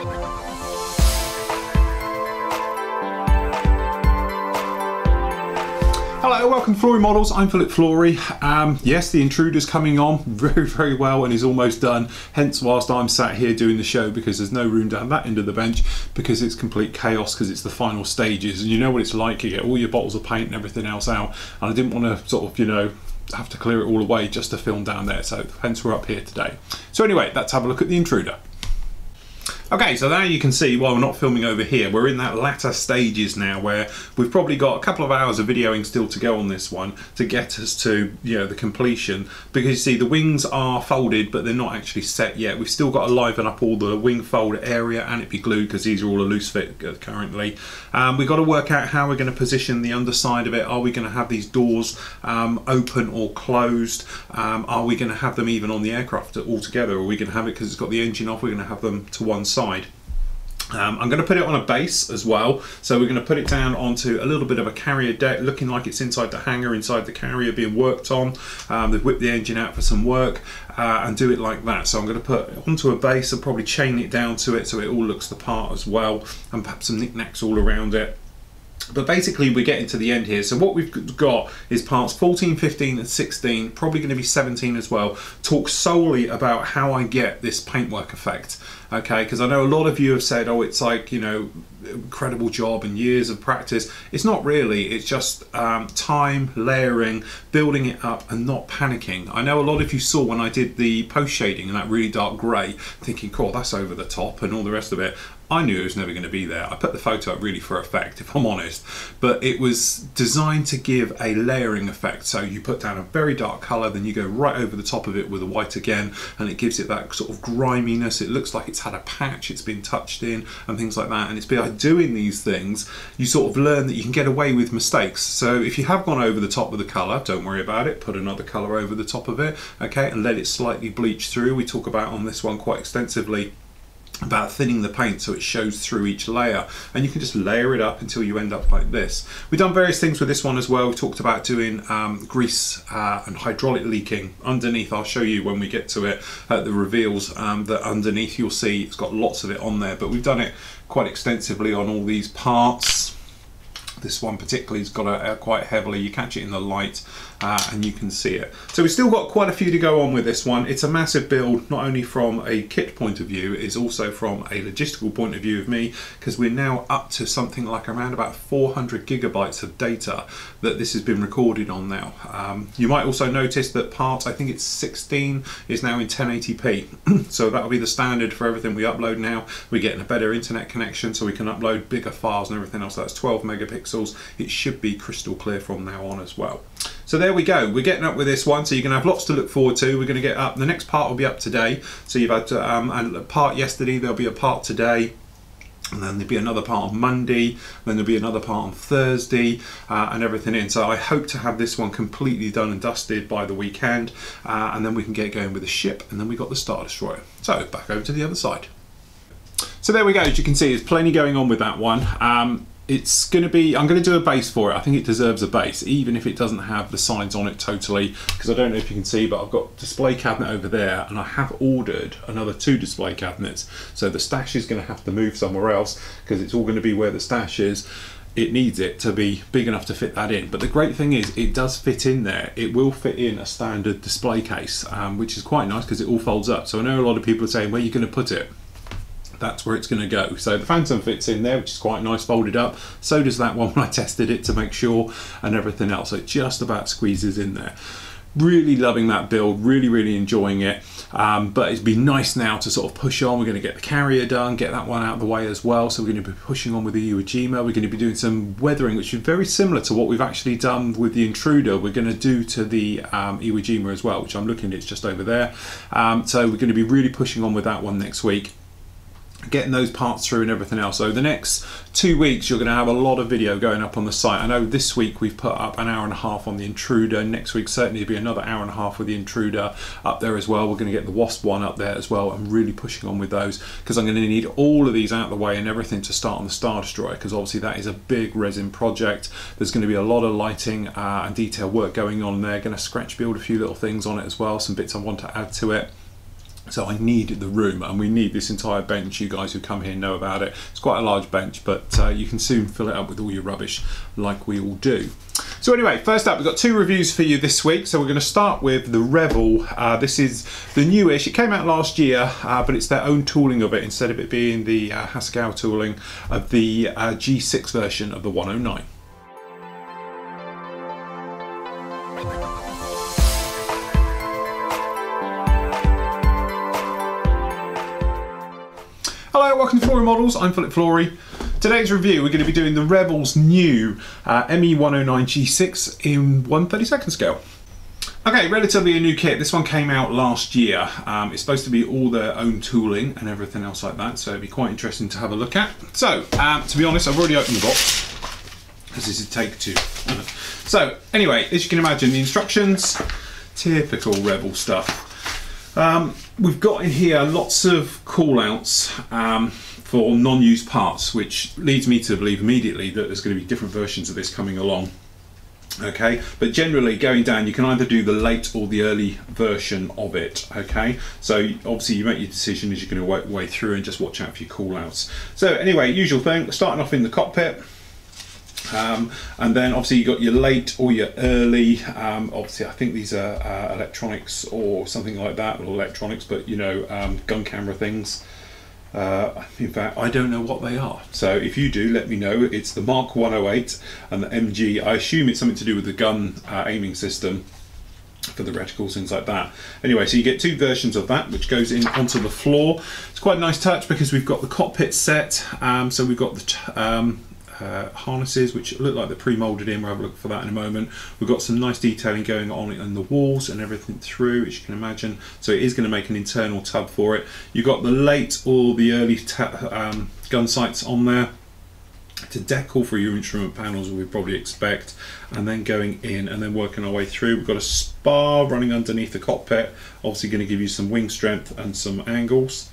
Hello, welcome to Flory Models. I'm Flory. Yes, the Intruder's coming on very well and is almost done. Hence whilst I'm sat here doing the show, because there's no room down that end of the bench because it's complete chaos, because it's the final stages and you know what it's like. You get all your bottles of paint and everything else out, and I didn't want to sort of, you know, have to clear it all away just to film down there, so hence we're up here today. So anyway, let's have a look at the Intruder. Okay, so now you can see, while we're not filming over here, we're in that latter stages now where we've probably got a couple of hours of videoing still to go on this one to get us to, you know, the completion. Because you see the wings are folded but they're not actually set yet. We've still got to liven up all the wing fold area and it be glued because these are all a loose fit currently. We've got to work out how we're going to position the underside of it. Are we going to have these doors open or closed? Are we going to have them even on the aircraft altogether? Or are we going to have it, because it's got the engine off, we're going to have them to one side? I'm going to put it on a base as well, so we're going to put it down onto a little bit of a carrier deck, looking like it's inside the hangar, inside the carrier being worked on. They've whipped the engine out for some work and do it like that. So I'm going to put it onto a base and probably chain it down to it so it all looks the part as well, and perhaps some knickknacks all around it. But basically we're getting to the end here. So what we've got is parts 14, 15 and 16, probably going to be 17 as well, talk solely about how I get this paintwork effect. Okay, because I know a lot of you have said, oh, it's like, you know, incredible job and years of practice. It's not really, it's just time, layering, building it up and not panicking. I know a lot of you saw when I did the post shading in that really dark grey, thinking, cool, that's over the top and all the rest of it. I knew it was never going to be there. I put the photo up really for effect, if I'm honest, but it was designed to give a layering effect. So you put down a very dark colour, then you go right over the top of it with a white again, and it gives it that sort of griminess. It looks like it's had a patch, it's been touched in and things like that. And it's by doing these things, you sort of learn that you can get away with mistakes. So if you have gone over the top of the colour, don't worry about it, put another colour over the top of it, okay, and let it slightly bleach through. We talk about on this one quite extensively about thinning the paint so it shows through each layer, and you can just layer it up until you end up like this. We've done various things with this one as well. We talked about doing grease and hydraulic leaking underneath. I'll show you when we get to it at the reveals that underneath you'll see it's got lots of it on there, but we've done it quite extensively on all these parts. This one particularly has got it quite heavily. You catch it in the light and you can see it. So we've still got quite a few to go on with this one. It's a massive build, not only from a kit point of view, it's also from a logistical point of view of me, because we're now up to something like around about 400 gigabytes of data that this has been recorded on now. You might also notice that part, I think it's 16, is now in 1080p. So that'll be the standard for everything we upload now. We're getting a better internet connection so we can upload bigger files and everything else. That's 12 megapixels. It should be crystal clear from now on as well. So there we go, we're getting up with this one, so you're going to have lots to look forward to. We're going to get up, the next part will be up today, so you've had a part yesterday, there'll be a part today, and then there'll be another part on Monday, then there'll be another part on Thursday, and everything in. So I hope to have this one completely done and dusted by the weekend, and then we can get going with the ship, and then we got the Star Destroyer. So back over to the other side. So there we go, as you can see, there's plenty going on with that one. It's going to be, I'm going to do a base for it. I think it deserves a base, even if it doesn't have the sides on it totally, because I don't know if you can see, but I've got display cabinet over there, and I have ordered another 2 display cabinets. So the stash is going to have to move somewhere else, because it's all going to be where the stash is. It needs it to be big enough to fit that in. But the great thing is it does fit in there. It will fit in a standard display case, which is quite nice because it all folds up. So I know a lot of people are saying, where are you going to put it? That's where it's going to go. So the Phantom fits in there, which is quite nice, folded up. So does that one when I tested it to make sure, and everything else. So it just about squeezes in there. Really loving that build, really enjoying it. But it'd be nice now to sort of push on. We're going to get the carrier done, get that one out of the way as well. So we're going to be pushing on with the Iwo Jima. We're going to be doing some weathering, which is very similar to what we've actually done with the Intruder. We're going to do to the Iwo Jima as well, which I'm looking at, it's just over there. So we're going to be really pushing on with that one next week, getting those parts through and everything else. So the next 2 weeks you're going to have a lot of video going up on the site. I know this week we've put up an hour and a half on the Intruder. Next week certainly will be another hour and a half with the Intruder up there as well. We're going to get the Wasp one up there as well. I'm really pushing on with those because I'm going to need all of these out of the way and everything to start on the Star Destroyer, because obviously that is a big resin project. There's going to be a lot of lighting and detail work going on there. Going to scratch build a few little things on it as well, some bits I want to add to it. So I need the room, and we need this entire bench. You guys who come here know about it. It's quite a large bench, but you can soon fill it up with all your rubbish like we all do. So anyway, first up, we've got 2 reviews for you this week. So we're going to start with the Revell. This is the newish. It came out last year, but it's their own tooling of it instead of it being the Haskell tooling of the G6 version of the 109. Hello, welcome to Flory Models. I'm Flory. Today's review, we're going to be doing the Revell's new Bf109 G-6 in 1/32 scale. Okay, relatively a new kit. This one came out last year. It's supposed to be all their own tooling and everything else like that, so it'd be quite interesting to have a look at. So, to be honest, I've already opened the box, because this is take 2. So, anyway, as you can imagine, the instructions, typical Revell stuff. We've got in here lots of call-outs for non-used parts, which leads me to believe immediately that there's going to be different versions of this coming along. Okay, but generally going down, you can either do the late or the early version of it. Okay, so obviously you make your decision as you're going to way through, and just watch out for your call-outs. So anyway, usual thing, starting off in the cockpit. And then obviously you got your late or your early. Obviously I think these are electronics or something like that, or electronics, but you know, gun camera things. In fact, I don't know what they are, so if you do, let me know. It's the Mark 108 and the MG. I assume it's something to do with the gun aiming system for the reticles, things like that. Anyway, so you get 2 versions of that, which goes in onto the floor. It's quite a nice touch because we've got the cockpit set. So we've got the harnesses, which look like they're pre-molded in. We'll have a look for that in a moment. We've got some nice detailing going on in the walls and everything through, as you can imagine. So it is going to make an internal tub for it. You've got the late or the early gun sights on there to decal for your instrument panels, we probably expect, and then going in and then working our way through. We've got a spar running underneath the cockpit, obviously going to give you some wing strength and some angles,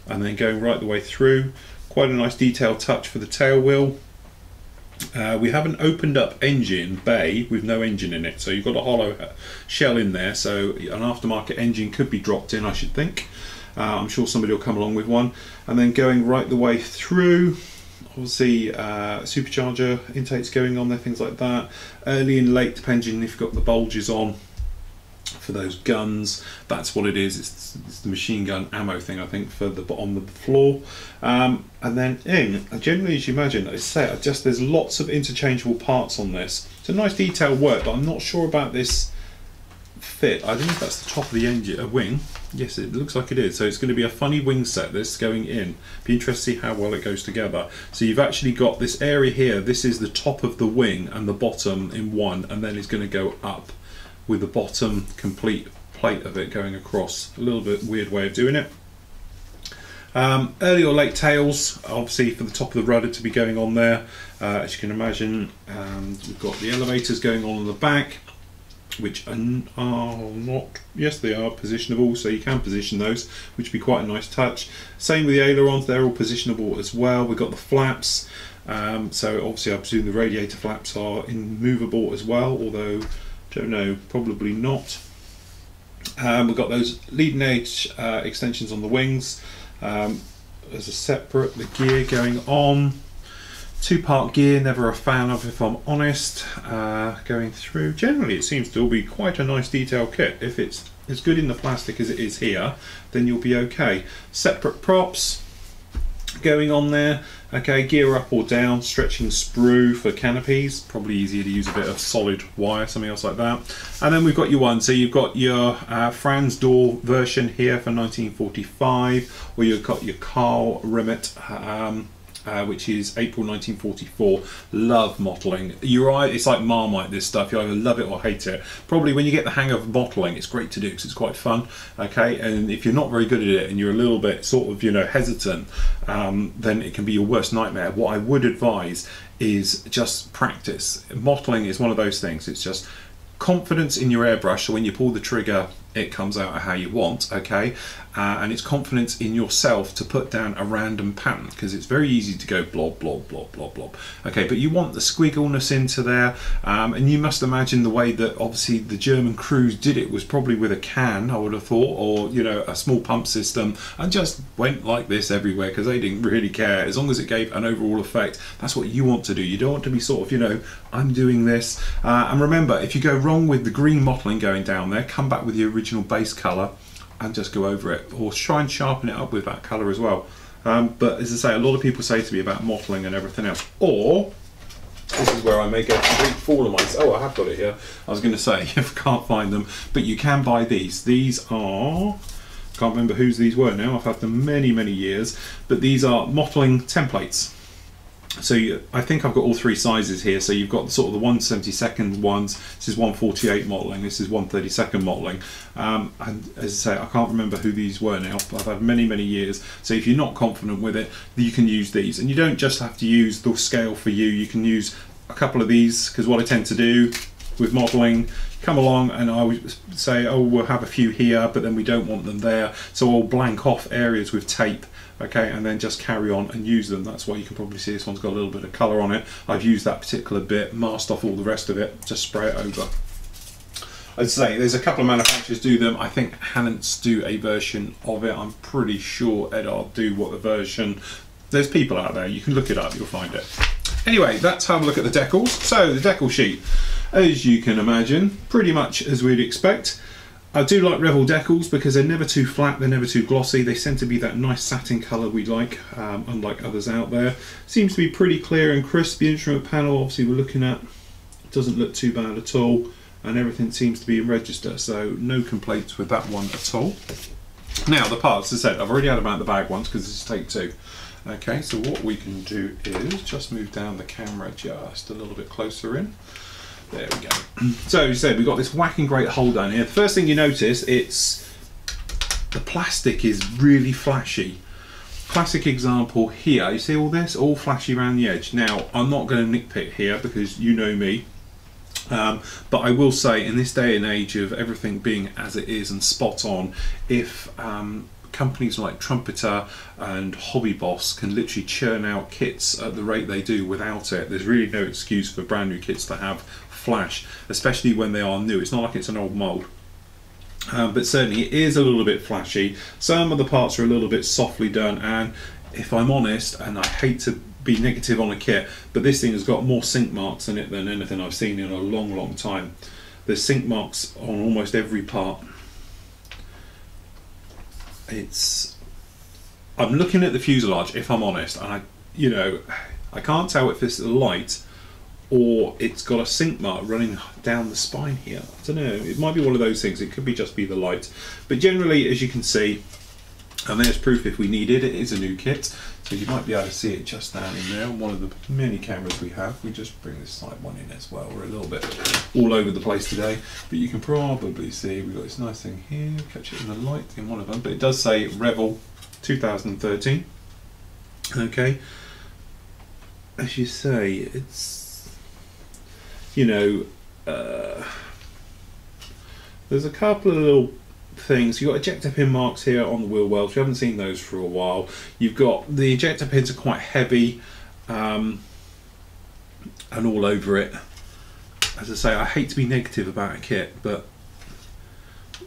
and then going right the way through. Quite a nice detailed touch for the tail wheel. We have an opened up engine bay with no engine in it, so you've got a hollow shell in there, so an aftermarket engine could be dropped in, I should think. I'm sure somebody will come along with one. And then going right the way through, obviously supercharger intakes going on there, things like that. Early and late, depending if you've got the bulges on for those guns. That's what it is. It's the machine gun ammo thing, I think, for the on the floor. And then in, generally, as you imagine, there's lots of interchangeable parts on this. It's a nice detailed work, but I'm not sure about this fit. I don't know if that's the top of the engine, wing. Yes, it looks like it is. So it's going to be a funny wing set, this going in. Be interested to see how well it goes together. So you've actually got this area here. This is the top of the wing and the bottom in one, and then it's going to go up with the bottom complete plate of it going across. A little bit weird way of doing it. Early or late tails, obviously for the top of the rudder to be going on there. As you can imagine, we've got the elevators going on the back, which are not, yes they are positionable, so you can position those, which would be quite a nice touch. Same with the ailerons, they're all positionable as well. We've got the flaps, so obviously I presume the radiator flaps are immovable as well, although don't know, probably not. We've got those leading edge extensions on the wings. There's a separate, the gear going on. 2-part gear, never a fan of, if I'm honest. Going through, generally it seems to all be quite a nice detailed kit. If it's as good in the plastic as it is here, then you'll be okay. Separate props going on there. Okay, gear up or down, stretching sprue for canopies, probably easier to use a bit of solid wire, something else like that. And then we've got your one, so you've got your Franz door version here for 1945, or you've got your Carl Rimet, which is April 1944. Love mottling. You're right, it's like Marmite, this stuff. You either love it or hate it. Probably when you get the hang of mottling, it's great to do because it's quite fun. Okay, and if you're not very good at it and you're a little bit sort of, you know, hesitant, then it can be your worst nightmare. What I would advise is just practice. Mottling is one of those things. It's just confidence in your airbrush, so when you pull the trigger it comes out how you want, okay? And it's confidence in yourself to put down a random pattern, because it's very easy to go blob, blob, blob, blob, blob. Okay, but you want the squiggleness into there, and you must imagine the way that obviously the German crews did it was probably with a can, I would have thought, or you know, a small pump system, and just went like this everywhere because they didn't really care. As long as it gave an overall effect, that's what you want to do. You don't want to be sort of, you know, I'm doing this. And remember, if you go wrong with the green mottling going down there, come back with the original base colour and just go over it, or try and sharpen it up with that colour as well. But as I say, a lot of people say to me about mottling and everything else, or this is where I may get a complete fool of myself. Oh, I have got it here. I was going to say, if I can't find them, but you can buy these. These are, can't remember whose these were now, I've had them many, many years, but these are mottling templates. So I think I've got all three sizes here. So you've got sort of the 1/72 ones, this is 1/48 mottling, this is 1/32 mottling. And as I say, I can't remember who these were now, but I've had many, many years. So if you're not confident with it, you can use these. And you don't just have to use the scale for you can use a couple of these, because what I tend to do with mottling, come along and I would say, oh, we'll have a few here, but then we don't want them there. So I'll blank off areas with tape. Okay, and then just carry on and use them. That's why you can probably see this one's got a little bit of colour on it. I've used that particular bit, masked off all the rest of it, just spray it over. I'd say there's a couple of manufacturers do them. I think Hannants do a version of it. I'm pretty sure Edard do what the version. There's people out there, you can look it up, you'll find it. Anyway, let's have a look at the decals. So the decal sheet, as you can imagine, pretty much as we'd expect. I do like Revell decals because they're never too flat, they're never too glossy. They tend to be that nice satin colour we like, unlike others out there. Seems to be pretty clear and crisp. The instrument panel, obviously we're looking at, doesn't look too bad at all, and everything seems to be in register, so no complaints with that one at all. Now the parts, as I said, I've already had them out the bag once because this is take two. Okay, so what we can do is just move down the camera just a little bit closer in. There we go. So as you said, we've got this whacking great hole down here. The first thing you notice, it's the plastic is really flashy. Classic example here, you see all this? All flashy around the edge. Now, I'm not going to nitpick here because you know me. But I will say, in this day and age of everything being as it is and spot on, if companies like Trumpeter and Hobby Boss can literally churn out kits at the rate they do without it, there's really no excuse for brand new kits to have flash, especially when they are new. It's not like it's an old mold, but certainly it is a little bit flashy. Some of the parts are a little bit softly done, and if I'm honest, and I hate to be negative on a kit, but this thing has got more sink marks in it than anything I've seen in a long time. There's sink marks on almost every part. I'm looking at the fuselage, if I'm honest, and I can't tell if it's light or it's got a sink mark running down the spine here. I don't know, it might be one of those things. It could be just be the light, but generally, as you can see, and there's proof if we needed it, is a new kit, so you might be able to see it just down in there on one of the many cameras we have. We just bring this side one in as well. We're a little bit all over the place today, but you can probably see we've got this nice thing here. Catch it in the light in one of them, but it does say Revell 2013. Okay, as you say, it's, there's a couple of little things. You've got ejector pin marks here on the wheel wells. You haven't seen those for a while. You've got the ejector pins are quite heavy and all over it. As I say, I hate to be negative about a kit, but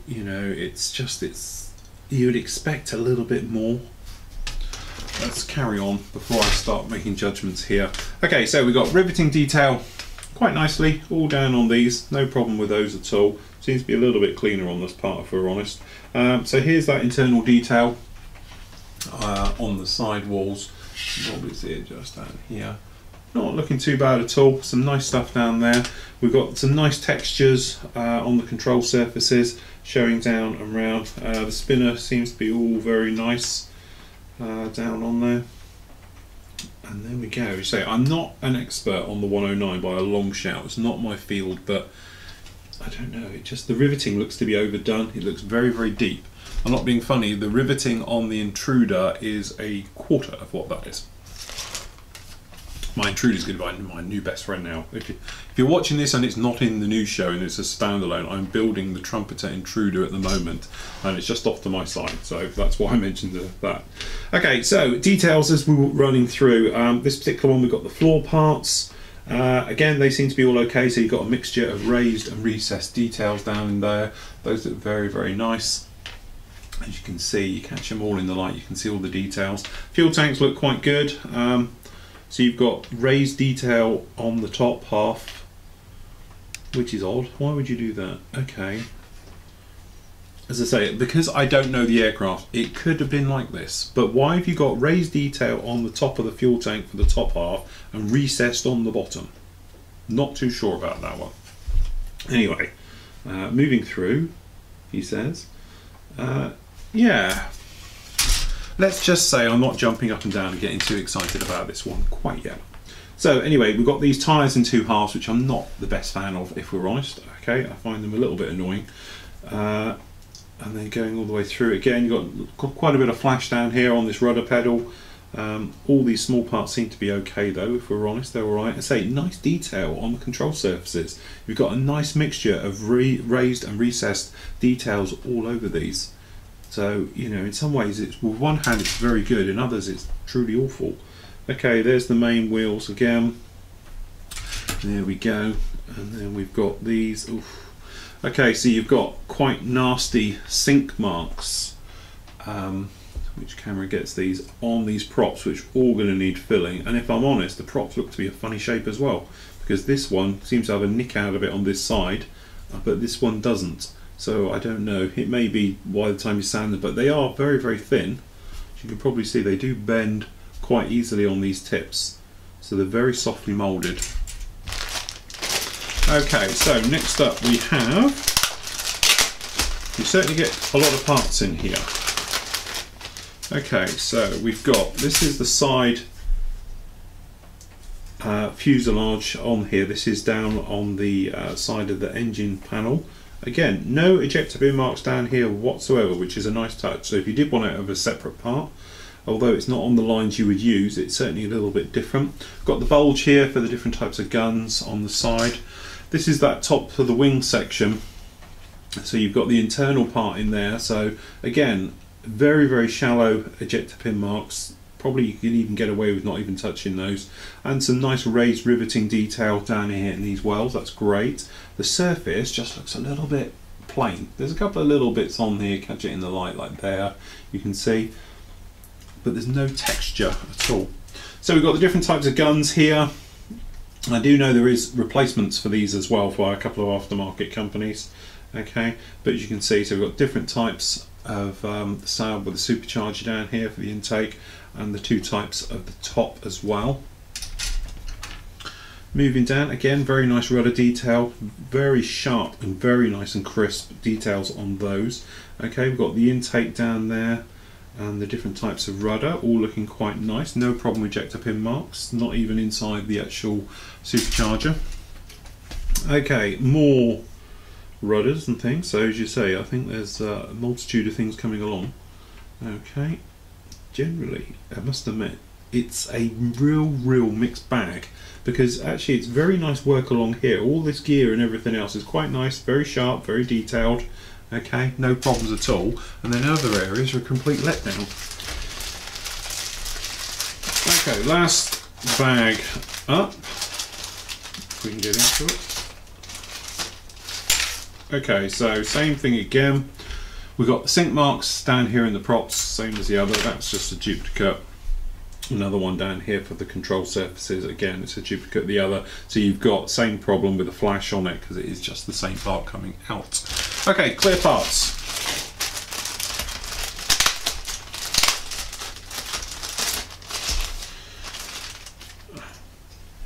it's you would expect a little bit more. Let's carry on before I start making judgments here. Okay, so we've got riveting detail quite nicely all down on these, no problem with those at all. Seems to be a little bit cleaner on this part, if we're honest. So here's that internal detail on the side walls. You can probably see it just down here. Not looking too bad at all. Some nice stuff down there. We've got some nice textures on the control surfaces showing down and round. The spinner seems to be all very nice down on there. And there we go. You say, I'm not an expert on the 109 by a long shout. It's not my field, but I don't know. It just, the riveting looks to be overdone. It looks very, very deep. I'm not being funny. The riveting on the Intruder is a quarter of what that is. My Intruder is going to be my new best friend now. If you're watching this and it's not in the news show and it's a standalone, I'm building the Trumpeter Intruder at the moment, and it's just off to my side, so that's why I mentioned that. Okay, so details as we were running through. This particular one, we've got the floor parts. Again, they seem to be all okay, so you've got a mixture of raised and recessed details down in there. Those look very, very nice. As you can see, you catch them all in the light, you can see all the details. Fuel tanks look quite good. So you've got raised detail on the top half, which is odd. Why would you do that? Okay. As I say, because I don't know the aircraft, it could have been like this. But why have you got raised detail on the top of the fuel tank for the top half and recessed on the bottom? Not too sure about that one. Anyway, moving through, he says, yeah. Let's just say I'm not jumping up and down and getting too excited about this one quite yet. So anyway, we've got these tyres in two halves, which I'm not the best fan of, if we're honest. Okay, I find them a little bit annoying. And then going all the way through again, you've got quite a bit of flash down here on this rudder pedal. All these small parts seem to be okay though, if we're honest, they're alright. I say, nice detail on the control surfaces. You've got a nice mixture of raised and recessed details all over these. So, you know, in some ways, with one hand it's very good, in others it's truly awful. Okay, there's the main wheels again. There we go. And then we've got these. Oof. Okay, so you've got quite nasty sink marks. Which camera gets these on these props, which are all going to need filling. And if I'm honest, the props look to be a funny shape as well, because this one seems to have a nick out of it on this side, but this one doesn't. So I don't know, it may be by the time you sand them, but they are very, very thin. As you can probably see, they do bend quite easily on these tips. So they're very softly moulded. Okay, so next up we have, you certainly get a lot of parts in here. Okay, so we've got, this is the side fuselage on here. This is down on the side of the engine panel. Again, no ejector bin marks down here whatsoever, which is a nice touch. So if you did want it of a separate part, although it's not on the lines you would use, it's certainly a little bit different. Got the bulge here for the different types of guns on the side. This is that top of the wing section. So you've got the internal part in there. So again, very, very shallow ejector pin marks. Probably you can even get away with not even touching those. And some nice raised riveting detail down here in these wells, that's great. The surface just looks a little bit plain. There's a couple of little bits on here, catch it in the light like there, you can see. But there's no texture at all. So we've got the different types of guns here. I do know there is replacements for these as well for a couple of aftermarket companies. Okay, but as you can see, so we've got different types of Saab with the supercharger down here for the intake, and the two types of the top as well. Moving down, again, very nice rudder detail, very sharp and very nice and crisp details on those. Okay, we've got the intake down there and the different types of rudder, all looking quite nice. No problem with ejector pin marks, not even inside the actual supercharger. Okay, more rudders and things. So as you say, I think there's a multitude of things coming along. Okay, generally, I must admit, it's a real mixed bag, because actually it's very nice work along here. All this gear and everything else is quite nice, very sharp, very detailed. Okay, no problems at all. And then other areas are a complete letdown. Okay, last bag up, if we can get into it. Okay, so same thing again. We've got the sink marks down here in the props, same as the other. That's just a duplicate. Another one down here for the control surfaces. Again, it's a duplicate of the other. So you've got same problem with the flash on it, because it is just the same part coming out. Okay, clear parts.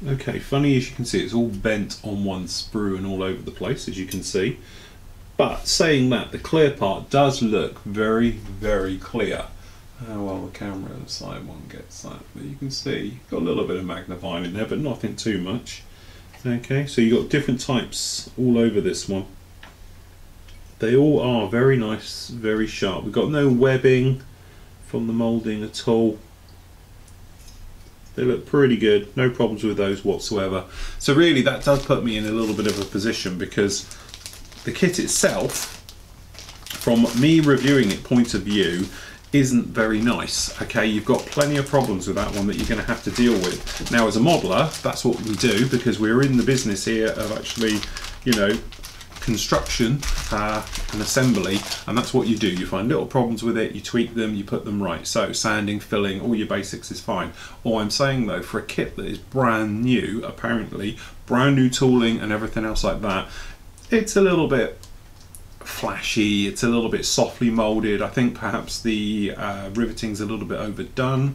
Okay, funny as you can see, it's all bent on one sprue and all over the place, as you can see. But saying that, the clear part does look very clear. Well, the camera on the side one gets that, but you can see you've got a little bit of magnifying in there, but nothing too much. Okay, so you've got different types all over this one. They all are very nice, very sharp. We've got no webbing from the moulding at all. They look pretty good, no problems with those whatsoever. So really that does put me in a little bit of a position, because the kit itself, from me reviewing it point of view, isn't very nice. Okay, you've got plenty of problems with that one that you're going to have to deal with. Now as a modeler, that's what we do, because we're in the business here of actually, you know, construction and assembly, and that's what you do. You find little problems with it, you tweak them, you put them right. So sanding, filling, all your basics is fine. All I'm saying though, for a kit that is brand new, apparently brand new tooling and everything else like that, it's a little bit flashy, it's a little bit softly molded. I think perhaps the riveting's a little bit overdone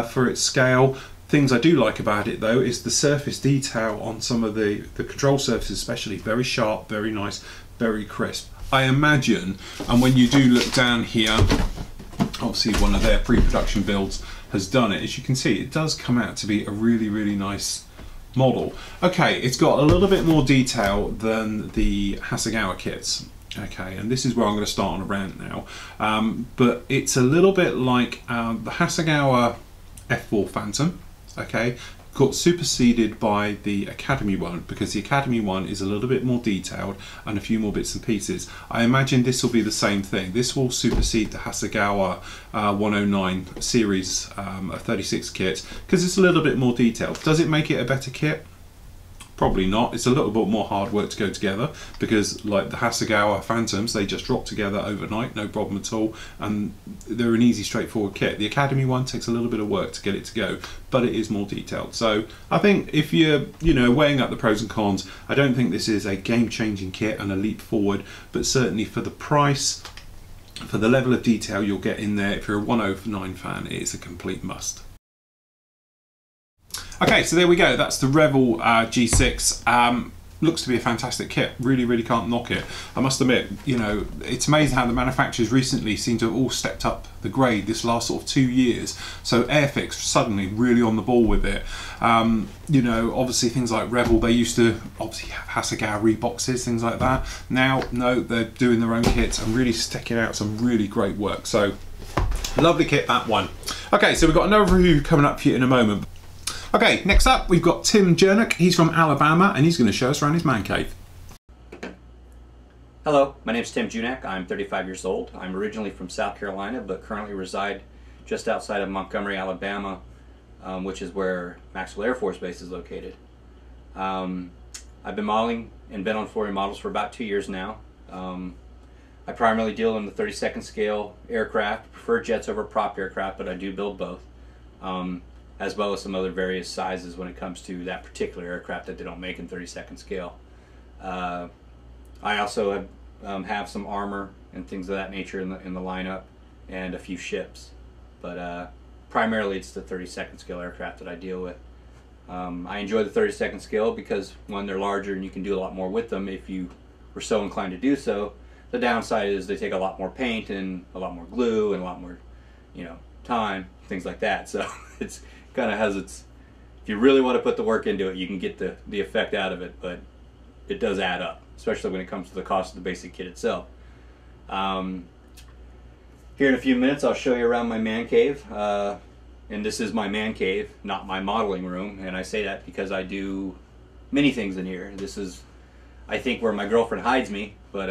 for its scale. Things I do like about it though is the surface detail on some of the control surfaces, especially very sharp, very nice, very crisp. I imagine, and when you do look down here, obviously one of their pre-production builds has done it. As you can see, it does come out to be a really, really nice model. Okay, it's got a little bit more detail than the Hasegawa kits. Okay, and this is where I'm going to start on a rant now. But it's a little bit like the Hasegawa F4 Phantom. Okay, got superseded by the Academy one, because the Academy one is a little bit more detailed and a few more bits and pieces. I imagine this will be the same thing. This will supersede the Hasegawa 109 series 36 kit, because it's a little bit more detailed. Does it make it a better kit? Probably not. It's a little bit more hard work to go together, because like the Hasegawa Phantoms, they just drop together overnight, no problem at all, and they're an easy, straightforward kit. The Academy one takes a little bit of work to get it to go, but it is more detailed. So I think if you're, you know, weighing up the pros and cons, I don't think this is a game-changing kit and a leap forward, but certainly for the price, for the level of detail you'll get in there, if you're a 109 fan, it is a complete must. Okay, so there we go. That's the Revell G6. Looks to be a fantastic kit. Really, really can't knock it. I must admit, you know, it's amazing how the manufacturers recently seem to have all stepped up the grade this last sort of 2 years. So Airfix suddenly really on the ball with it. You know, obviously things like Revell, they used to obviously have Hasegawa reboxes, things like that. Now, no, they're doing their own kits and really sticking out some really great work. So lovely kit, that one. Okay, so we've got another review coming up for you in a moment. Okay, next up we've got Tim Junak. He's from Alabama and he's going to show us around his man cave. Hello, my name is Tim Junak. I'm 35 years old. I'm originally from South Carolina, but currently reside just outside of Montgomery, Alabama, which is where Maxwell Air Force Base is located. I've been modeling and been on Flory models for about 2 years now. I primarily deal in the 32nd scale aircraft, prefer jets over prop aircraft, but I do build both. As well as some other various sizes when it comes to that particular aircraft that they don't make in 32nd scale. I also have some armor and things of that nature in the lineup, and a few ships, but primarily it's the 32nd scale aircraft that I deal with. I enjoy the 32nd scale because, one, they're larger and you can do a lot more with them if you were so inclined to do so. The downside is they take a lot more paint and a lot more glue and a lot more, you know, time, things like that. So it's kind of has its, if you really want to put the work into it, you can get the effect out of it, but it does add up, especially when it comes to the cost of the basic kit itself. Here in a few minutes I'll show you around my man cave, and this is my man cave, not my modeling room, and I say that because I do many things in here. This is, I think, where my girlfriend hides me, but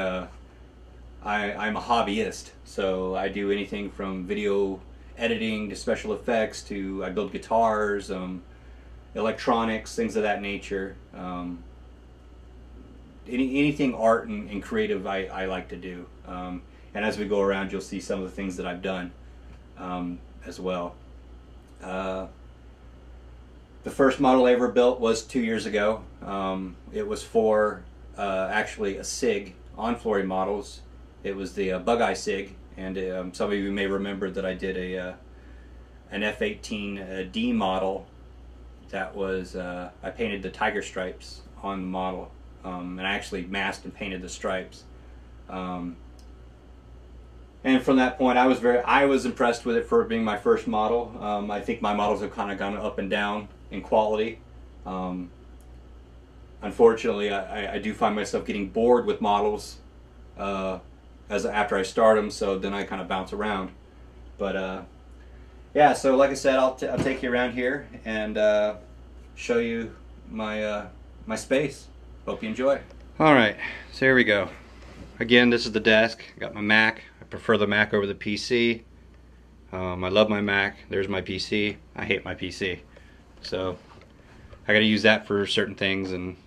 I'm a hobbyist, so I do anything from video editing to special effects to I build guitars, electronics, things of that nature. Anything art and creative I like to do. And as we go around, you'll see some of the things that I've done as well. The first model I ever built was 2 years ago. It was for actually a SIG on Flory models. It was the Bug-Eye SIG. And some of you may remember that I did an F84 D model that was, I painted the tiger stripes on the model, and I actually masked and painted the stripes. And from that point I was impressed with it for being my first model. I think my models have kind of gone up and down in quality. Unfortunately, I do find myself getting bored with models after I start them, so then I kind of bounce around. But yeah, so like I said, I'll take you around here and show you my my space. Hope you enjoy. Alright, so here we go. Again, this is the desk. I got my Mac. I prefer the Mac over the PC. I love my Mac. There's my PC. I hate my PC. So I gotta use that for certain things, and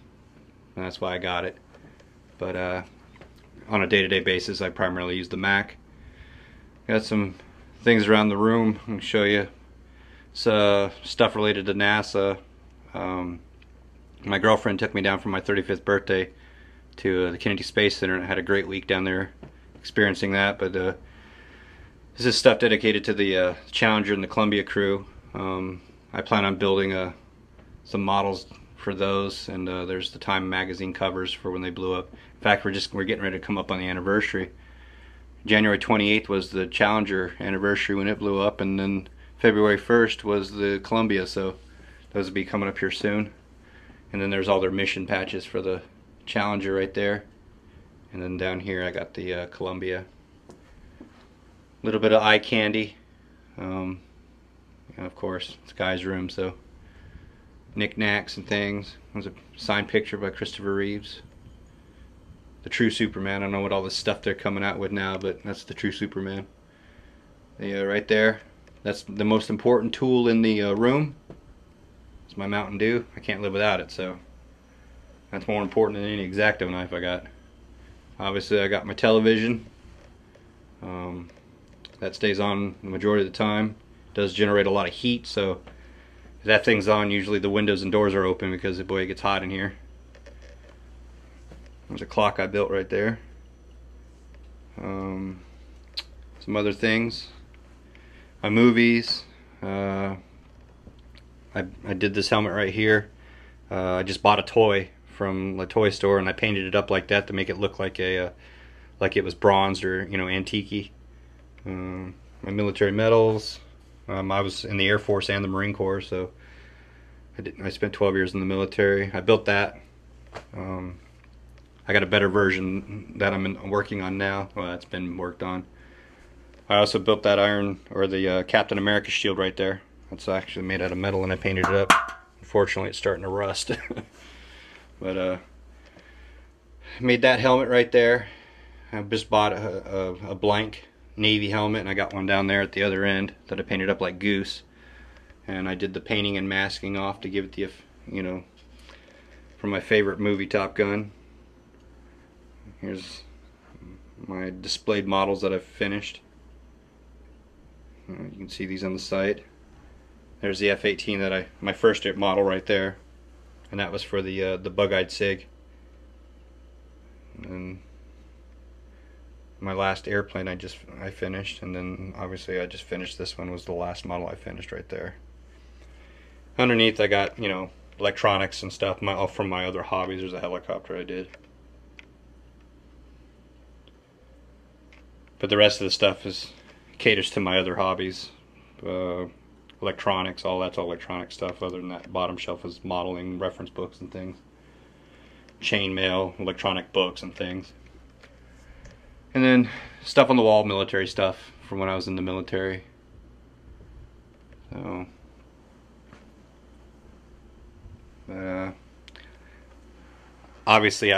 that's why I got it. But on a day-to-day basis, I primarily use the Mac. Got some things around the room. I'm gonna show you stuff related to NASA. My girlfriend took me down for my 35th birthday to the Kennedy Space Center, and I had a great week down there experiencing that. But this is stuff dedicated to the Challenger and the Columbia crew. I plan on building some models for those, and there's the Time magazine covers for when they blew up. In fact, we're getting ready to come up on the anniversary. January 28th was the Challenger anniversary when it blew up, and then February 1st was the Columbia, so those will be coming up here soon. And then there's all their mission patches for the Challenger right there. And then down here I got the Columbia. A little bit of eye candy. You know, of course, it's Guy's room, so knickknacks and things. There's a signed picture by Christopher Reeves. The true Superman. I don't know what all this stuff they're coming out with now, but that's the true Superman. Yeah, right there. That's the most important tool in the room. It's my Mountain Dew. I can't live without it, so that's more important than any X-Acto knife I got. Obviously, I got my television. That stays on the majority of the time. It does generate a lot of heat, so if that thing's on, usually the windows and doors are open because boy, it gets hot in here. There's a clock I built right there. Some other things. My movies. I did this helmet right here. I just bought a toy from the toy store, and I painted it up like that to make it look like a like it was bronzed or, you know, antique-y. My military medals. I was in the Air Force and the Marine Corps, so I spent 12 years in the military. I built that. I got a better version that I'm working on now. Well, it's been worked on. I also built that the Captain America shield right there. It's actually made out of metal, and I painted it up. Unfortunately, it's starting to rust. But made that helmet right there. I just bought a blank Navy helmet, and I got one down there at the other end that I painted up like Goose. And I did the painting and masking off to give it the, you know, from my favorite movie, Top Gun. Here's my displayed models that I've finished. You can see these on the site. There's the F-18 my first model right there, and that was for the bug-eyed SIG. And my last airplane I finished, and then obviously I just finished this one. Was the last model I finished right there. Underneath I got, you know, electronics and stuff from my other hobbies. There's a helicopter I did. But the rest of the stuff caters to my other hobbies. Electronics, that's all electronic stuff. Other than that, bottom shelf is modeling, reference books and things. Chainmail, electronic books and things. And then stuff on the wall, military stuff from when I was in the military. So obviously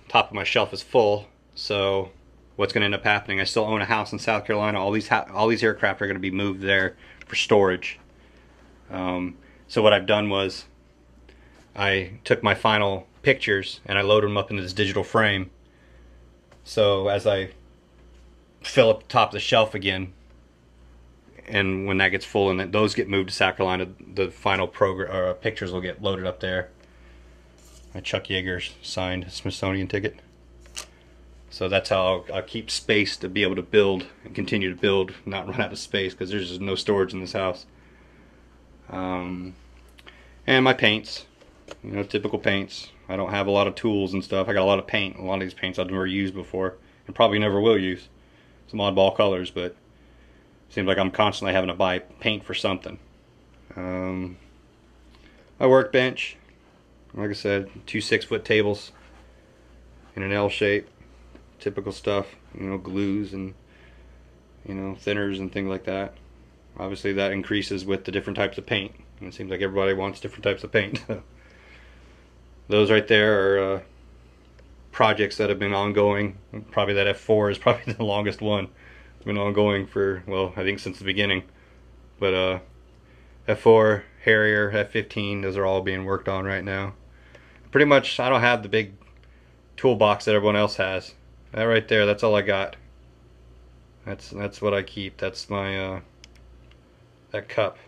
top of my shelf is full, so what's going to end up happening, I still own a house in South Carolina. All these aircraft are going to be moved there for storage. So what I've done was I took my final pictures and I loaded them up into this digital frame. So as I fill up the top of the shelf again, and when that gets full and those get moved to South Carolina, the final pictures will get loaded up there. My Chuck Yeager signed Smithsonian ticket. So that's how I'll keep space to be able to build and continue to build, not run out of space, because there's just no storage in this house. And my paints, you know, typical paints. I don't have a lot of tools and stuff. I got a lot of paint. A lot of these paints I've never used before, and probably never will use. Some oddball colors, but it seems like I'm constantly having to buy paint for something. My workbench, like I said, 2 6-foot tables in an L shape. Typical stuff, you know, glues and, you know, thinners and things like that. Obviously that increases with the different types of paint. And it seems like everybody wants different types of paint. Those right there are projects that have been ongoing. Probably that F4 is probably the longest one. It's been ongoing for, well, I think since the beginning. But F4, Harrier, F15, those are all being worked on right now. Pretty much, I don't have the big toolbox that everyone else has. That right there, that's all I got. That's what I keep. That's my that cup.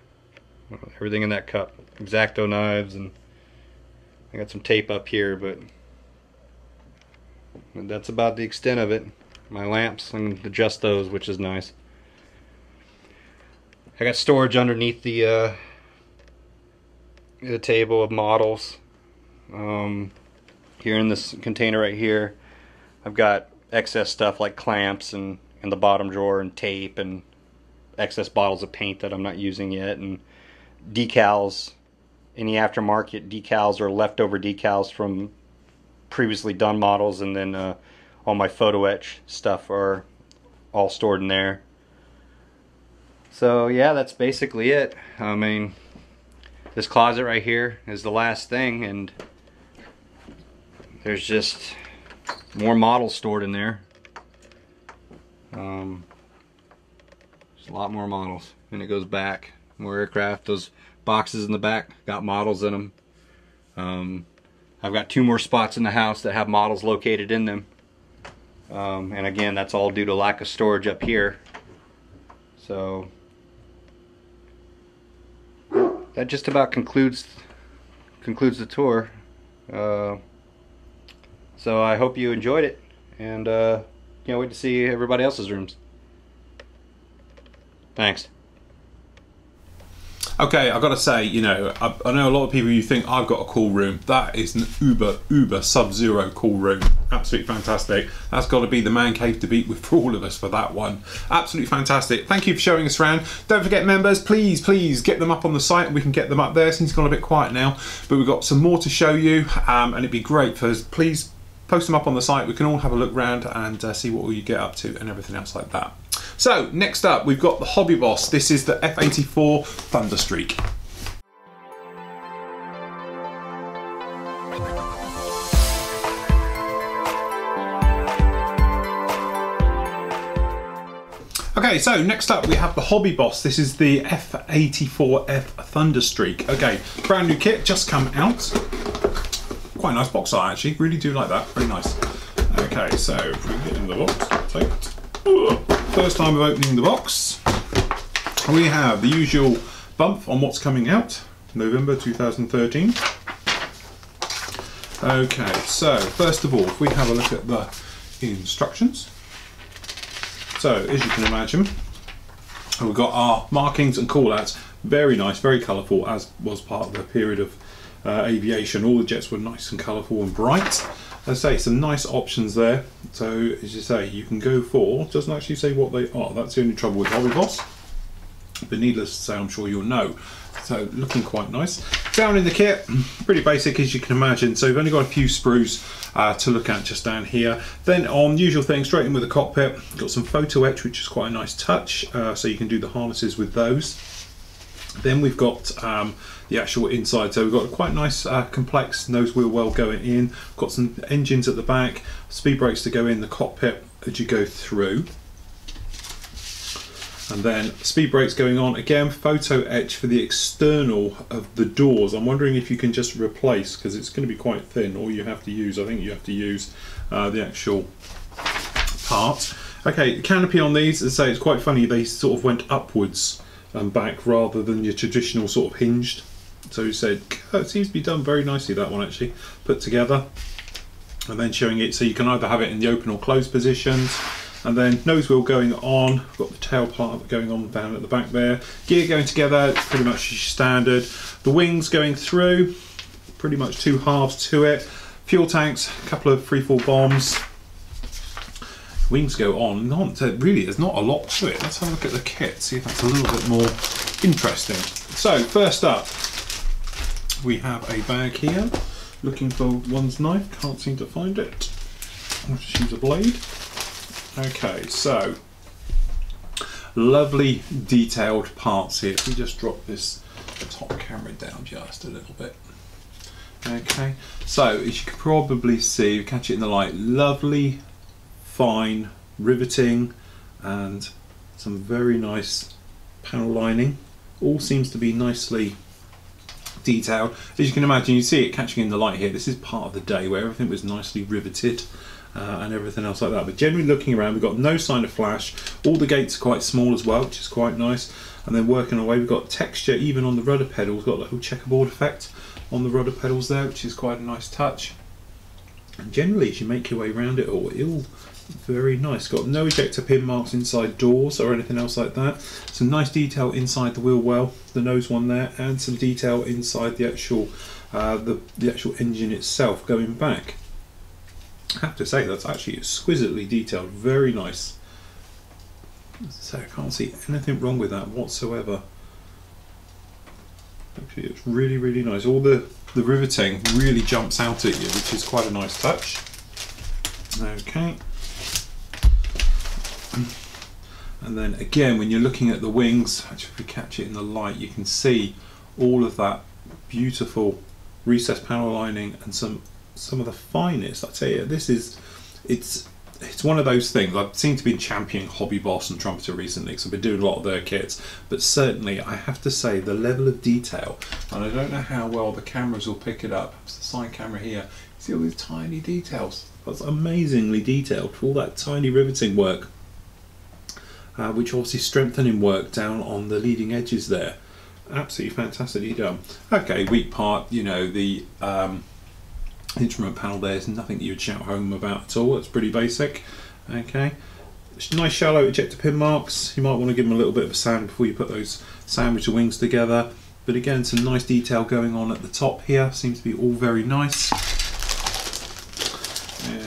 Everything in that cup. X-Acto knives, and I got some tape up here, but that's about the extent of it. My lamps, I can adjust those, which is nice. I got storage underneath the table of models. Here in this container right here, I've got excess stuff like clamps and in the bottom drawer, and tape, and excess bottles of paint that I'm not using yet, and decals, any aftermarket decals or leftover decals from previously done models, and then all my photo etch stuff are all stored in there. So yeah, that's basically it. I mean, this closet right here is the last thing, and there's just more models stored in there. There's a lot more models, and it goes back. More aircraft. Those boxes in the back got models in them. I've got 2 more spots in the house that have models located in them. And again, that's all due to lack of storage up here. So that just about concludes the tour. So I hope you enjoyed it, and can't wait to see everybody else's rooms. Thanks. Okay, I've got to say, you know, I know a lot of people, you think I've got a cool room. That is an uber sub-zero cool room. Absolutely fantastic. That's got to be the man cave to beat with for all of us for that one. Absolutely fantastic. Thank you for showing us around. Don't forget, members, please get them up on the site, and we can get them up there since it's gone a bit quiet now. But we've got some more to show you, and it'd be great for us. Please post them up on the site. We can all have a look round and see what you get up to and everything else like that. So next up, we've got the Hobby Boss. This is the F84 Thunderstreak. Okay, so next up we have the Hobby Boss. This is the F84 Thunderstreak. Okay, brand new kit, just come out. Quite a nice box art actually, really do like that, very nice. Okay, so if we get in the box, take it. First time of opening the box, we have the usual bump on what's coming out, November 2013. Okay, so first of all, if we have a look at the instructions. So as you can imagine, we've got our markings and callouts, very nice, very colourful, as was part of the period of aviation. All the jets were nice and colourful and bright. As I say, some nice options there. So as you say, you can go for, doesn't actually say what they are. That's the only trouble with Hobby Boss. But needless to say, I'm sure you'll know. So looking quite nice. Down in the kit, pretty basic as you can imagine. So we've only got a few sprues to look at just down here. Then on usual thing, straight in with the cockpit, got some photo etch, which is quite a nice touch. So you can do the harnesses with those. Then we've got the actual inside, so we've got a quite nice complex nose wheel well going in, got some engines at the back, speed brakes to go in the cockpit as you go through, and then speed brakes going on, again photo etch for the external of the doors. I'm wondering if you can just replace, because it's going to be quite thin, or you have to use, I think you have to use the actual part. Okay, the canopy on these, as I say, it's quite funny, they sort of went upwards and back rather than your traditional sort of hinged. So you said, oh, it seems to be done very nicely, that one actually, put together. And then showing it, so you can either have it in the open or closed positions. And then nose wheel going on, got the tail part going on down at the back there. Gear going together, pretty much standard. The wings going through, pretty much 2 halves to it. Fuel tanks, a couple of freefall bombs. Wings go on and on, so really there's not a lot to it. Let's have a look at the kit, see if that's a little bit more interesting. So first up, we have a bag here, looking for one's knife, can't seem to find it. I'll just use a blade. Okay, so lovely detailed parts here. If we just drop this top camera down just a little bit. Okay, so as you can probably see, catch it in the light, lovely fine riveting and some very nice panel lining. All seems to be nicely detailed. As you can imagine, you see it catching in the light here. This is part of the day where everything was nicely riveted and everything else like that. But generally looking around, we've got no sign of flash. All the gates are quite small as well, which is quite nice. And then working away, we've got texture even on the rudder pedals. Got a little checkerboard effect on the rudder pedals there, which is quite a nice touch. And generally, as you make your way around it all, very nice. Got no ejector pin marks inside doors or anything else like that. Some nice detail inside the wheel well, the nose one there, and some detail inside the actual the actual engine itself going back. I have to say that's actually exquisitely detailed, very nice. So I can't see anything wrong with that whatsoever. Actually, it's really, really nice. All the riveting really jumps out at you, which is quite a nice touch. Okay. And then again, when you're looking at the wings, actually if we catch it in the light, you can see all of that beautiful recessed panel lining and some of the finest. I tell you, this is it's one of those things. I've seemed to be championing Hobby Boss and Trumpeter recently because I've been doing a lot of their kits, but certainly I have to say the level of detail, and I don't know how well the cameras will pick it up. It's the side camera here. See all these tiny details. That's amazingly detailed for all that tiny riveting work, which obviously strengthening work down on the leading edges there. Absolutely fantastically done. Okay, weak part, you know, the instrument panel there is nothing you'd shout home about at all. It's pretty basic. Okay, nice shallow ejector pin marks. You might want to give them a little bit of a sand before you put those sandwich the wings together. But again, some nice detail going on at the top here. Seems to be all very nice. And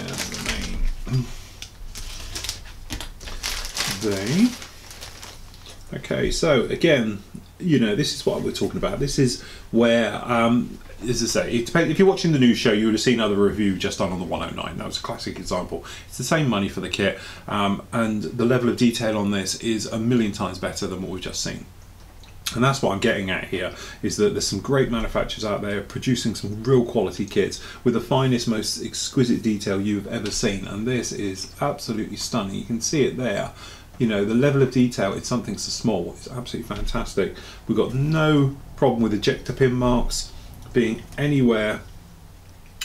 the main okay, so again, you know, this is what we're talking about. This is where, as I say, it depends. If you're watching the news show, you would have seen other review just done on the 109. That was a classic example. It's the same money for the kit, and the level of detail on this is a million times better than what we've just seen. And that's what I'm getting at here, is that there's some great manufacturers out there producing some real quality kits with the finest, most exquisite detail you've ever seen, and this is absolutely stunning. You can see it there. You know, the level of detail, it's something so small, it's absolutely fantastic. We've got no problem with ejector pin marks being anywhere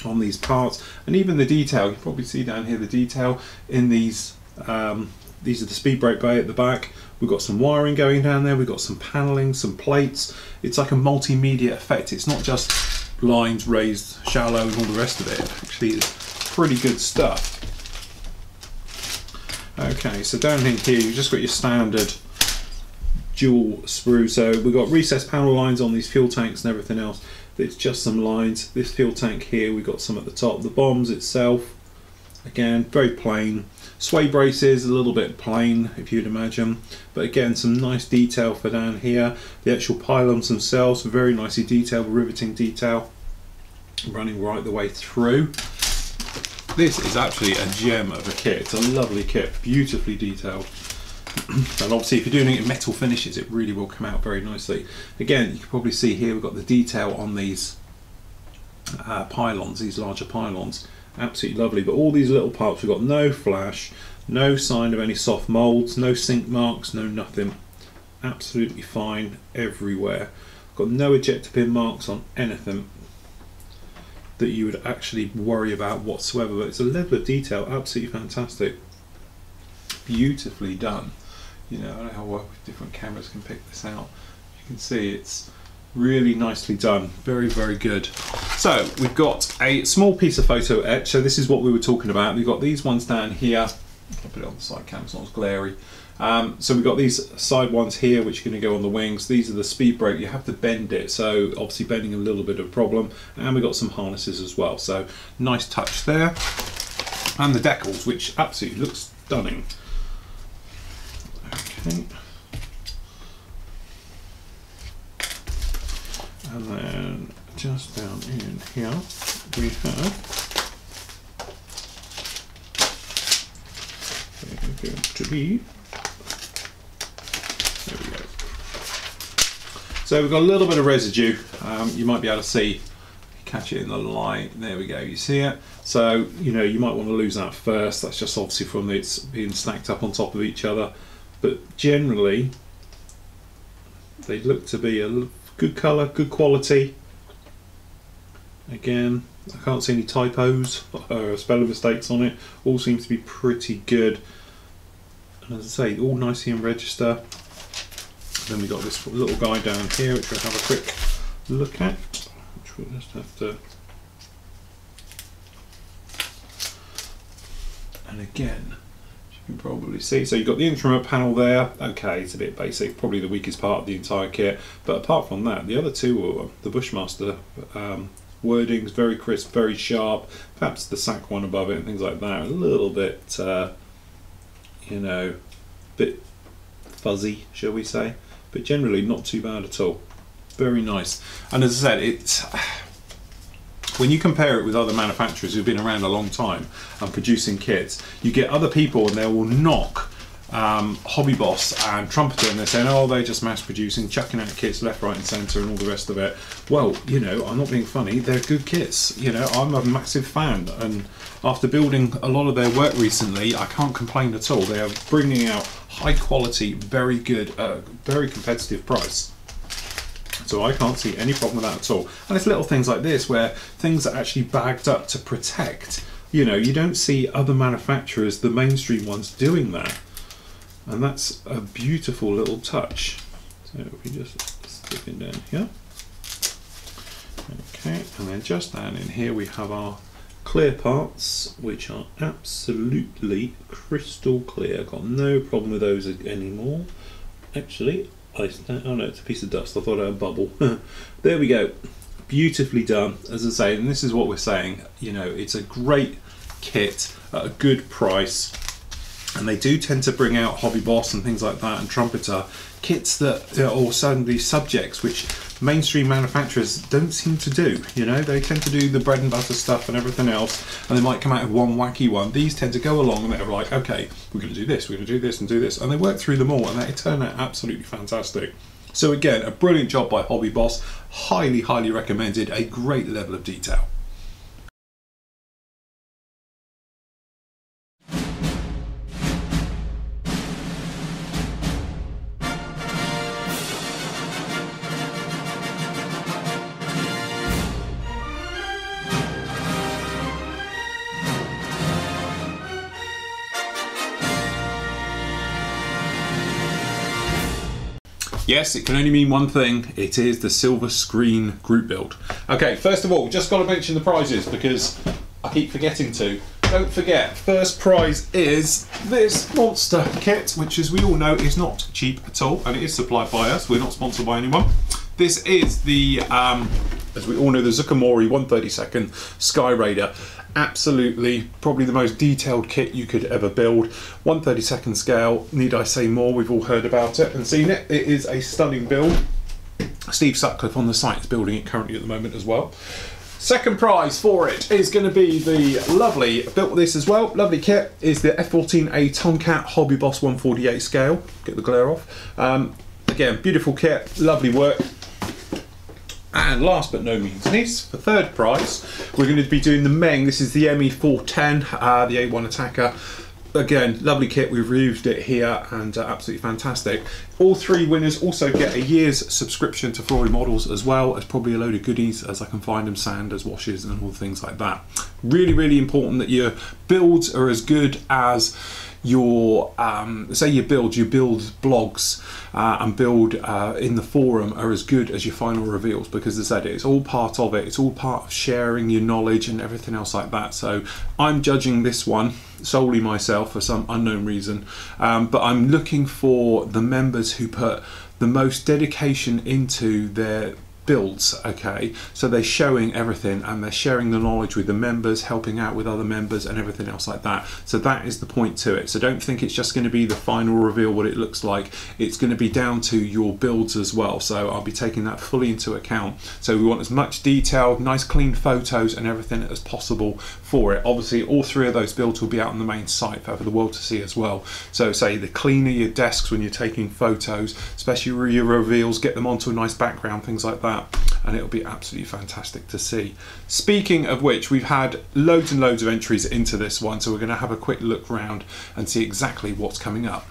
on these parts, and even the detail, you can probably see down here the detail in these are the speed brake bay at the back. We've got some wiring going down there, we've got some paneling, some plates. It's like a multimedia effect. It's not just lines, raised, shallow and all the rest of it. Actually, it's pretty good stuff. Okay, so down in here you've just got your standard dual sprue. So we've got recessed panel lines on these fuel tanks and everything else. It's just some lines. This fuel tank here, we've got some at the top. The bombs itself, again, very plain. Sway braces, a little bit plain, if you'd imagine. But again, some nice detail for down here. The actual pylons themselves, very nicely detailed, riveting detail, running right the way through. This is actually a gem of a kit. It's a lovely kit, beautifully detailed. And obviously if you're doing it in metal finishes, it really will come out very nicely. Again, you can probably see here we've got the detail on these pylons, these larger pylons. Absolutely lovely. But all these little parts, we've got no flash, no sign of any soft molds, no sink marks, no nothing. Absolutely fine everywhere. Got no ejector pin marks on anything that you would actually worry about whatsoever, but it's a level of detail absolutely fantastic, beautifully done. You know, I don't know how well different cameras can pick this out. You can see it's really nicely done, very, very good. So we've got a small piece of photo etch. So this is what we were talking about. We've got these ones down here. I'll put it on the side cam, it's not as glary. So we've got these side ones here which are going to go on the wings. These are the speed brake. You have to bend it, so obviously bending a little bit of a problem. And we've got some harnesses as well, so nice touch there. And the decals, which absolutely looks stunning. Okay. And then just down in here we have going to be So we've got a little bit of residue. You might be able to see, catch it in the light. There we go, you see it. So, you know, you might want to lose that first. That's just obviously from it's being stacked up on top of each other. But generally, they look to be a good colour, good quality. Again, I can't see any typos or spelling mistakes on it. All seems to be pretty good. And as I say, all nicely in register. Then we've got this little guy down here, which we'll have a quick look at. Which we'll just have to. And again, as you can probably see, so you've got the instrument panel there. Okay, it's a bit basic, probably the weakest part of the entire kit. But apart from that, the other two are the Bushmaster wordings, very crisp, very sharp. Perhaps the SAC one above it and things like that, a little bit, you know, bit fuzzy, shall we say. But generally not too bad at all. Very nice. And as I said, it's when you compare it with other manufacturers who've been around a long time and producing kits, you get other people and they will knock Hobby Boss and Trumpeter, and they're saying, oh, they're just mass producing, chucking out kits left, right and centre and all the rest of it. Well, you know, I'm not being funny, they're good kits. You know, I'm a massive fan, and after building a lot of their work recently, I can't complain at all. They are bringing out high quality, very good, very competitive price. So I can't see any problem with that at all. And it's little things like this where things are actually bagged up to protect. You know, you don't see other manufacturers, the mainstream ones, doing that. And that's a beautiful little touch. So if we just stick it down here. Okay, and then just down in here we have our clear parts, which are absolutely crystal clear. Got no problem with those anymore. Actually, oh no, it's a piece of dust. I thought I had a bubble. There we go. Beautifully done. As I say, and this is what we're saying, you know, it's a great kit at a good price. And they do tend to bring out Hobby Boss and things like that, and Trumpeter kits that or suddenly subjects which mainstream manufacturers don't seem to do. You know, they tend to do the bread and butter stuff and everything else, and they might come out with one wacky one. These tend to go along and they're like, okay, we're going to do this, we're going to do this and do this, and they work through them all, and they turn out absolutely fantastic. So again, a brilliant job by Hobby Boss. Highly, highly recommended. A great level of detail. Yes, it can only mean one thing. It is the silver screen group build. Okay, first of all, just got to mention the prizes because I keep forgetting to. Don't forget, first prize is this monster kit, which as we all know is not cheap at all, and it is supplied by us. We're not sponsored by anyone. This is the, as we all know, the Zucamori 132nd Sky Raider. Absolutely, probably the most detailed kit you could ever build. 1/32 scale, need I say more? We've all heard about it and seen it. It is a stunning build. Steve Sutcliffe on the site is building it currently at the moment as well. Second prize for it is going to be the lovely, built this as well, lovely kit, is the F14A Tomcat Hobby Boss 148 scale. Get the glare off. Again, beautiful kit, lovely work. And last but no means least, for third prize, we're going to be doing the Meng. This is the ME410, the A1 Attacker. Again, lovely kit. We've reviewed it here and absolutely fantastic. All three winners also get a year's subscription to Flory Models, as well as probably a load of goodies as I can find them, sanders, washes and all things like that. Really, really important that your builds are as good as your say you build blogs and build in the forum are as good as your final reveals, because as I said, it's all part of it. It's all part of sharing your knowledge and everything else like that. So I'm judging this one solely myself for some unknown reason, but I'm looking for the members who put the most dedication into their builds, okay? So they're showing everything and they're sharing the knowledge with the members, helping out with other members and everything else like that. So that is the point to it. So don't think it's just going to be the final reveal what it looks like. It's going to be down to your builds as well. So I'll be taking that fully into account. So we want as much detailed, nice clean photos and everything as possible for it. Obviously all 3 of those builds will be out on the main site for the world to see as well. So say the cleaner your desks when you're taking photos, especially your reveals, get them onto a nice background, things like that, and it'll be absolutely fantastic to see. Speaking of which, we've had loads and loads of entries into this one, so we're going to have a quick look round and see exactly what's coming up.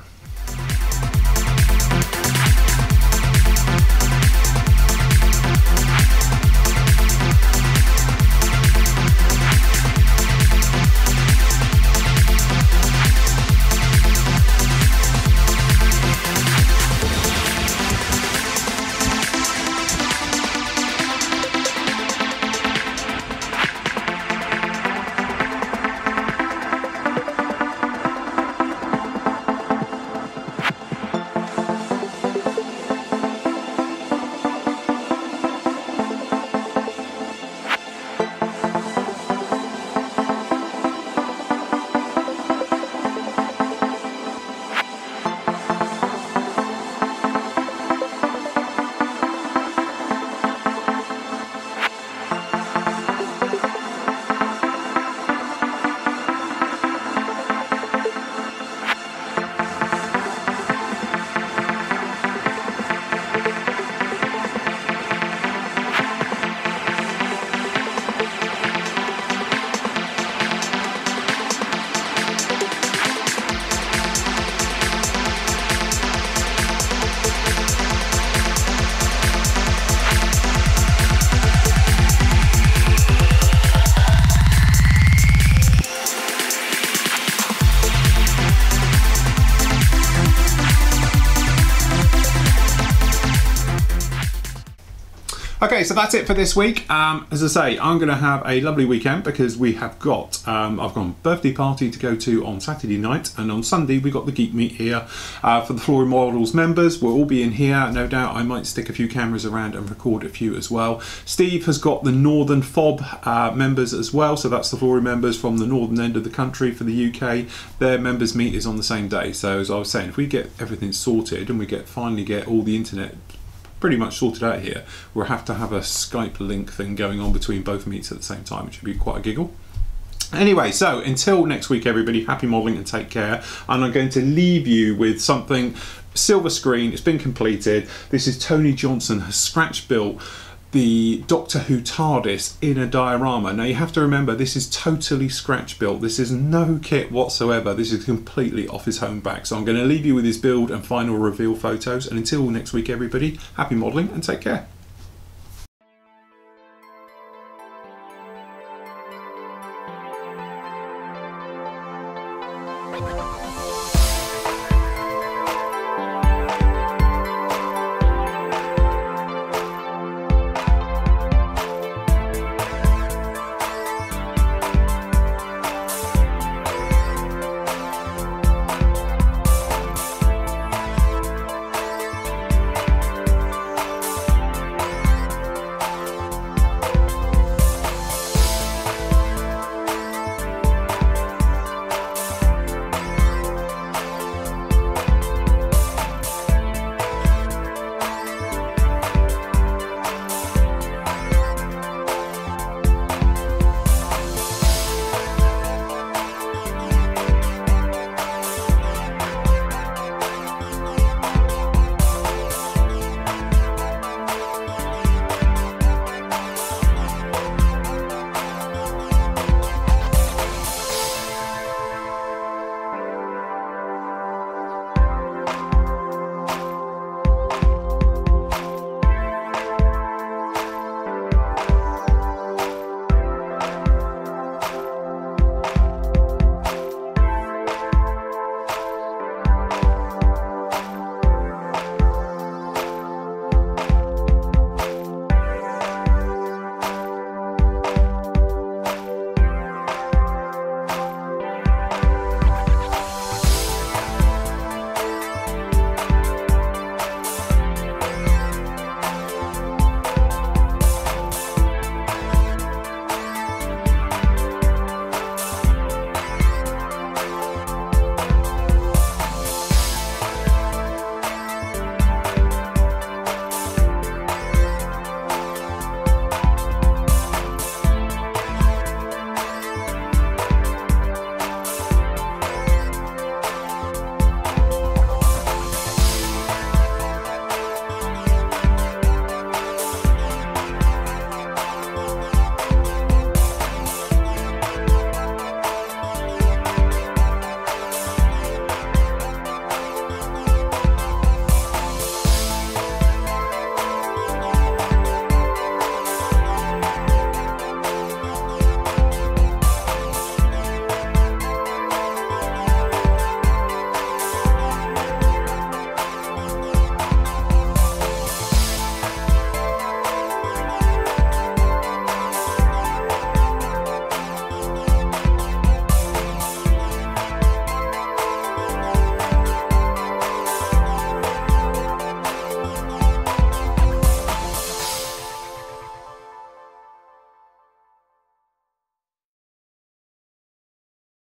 Okay, so that's it for this week. As I say, I'm going to have a lovely weekend because we have got, I've got a birthday party to go to on Saturday night, and on Sunday we got the Geek Meet here for the Flory Models members. We'll all be in here, no doubt. I might stick a few cameras around and record a few as well. Steve has got the Northern Fob members as well, so that's the Flory members from the northern end of the country for the UK. Their members meet is on the same day. So as I was saying, if we get everything sorted and we finally get all the internet pretty much sorted out here, we'll have to have a Skype link thing going on between both meets at the same time, which would be quite a giggle. Anyway, so until next week, everybody, happy modelling and take care. And I'm going to leave you with something silver screen. It's been completed. This is Tony Johnson has scratch built the Doctor Who Tardis in a diorama. Now you have to remember, this is totally scratch built. This is no kit whatsoever. This is completely off his home back. So I'm going to leave you with his build and final reveal photos. And until next week, everybody, happy modelling and take care.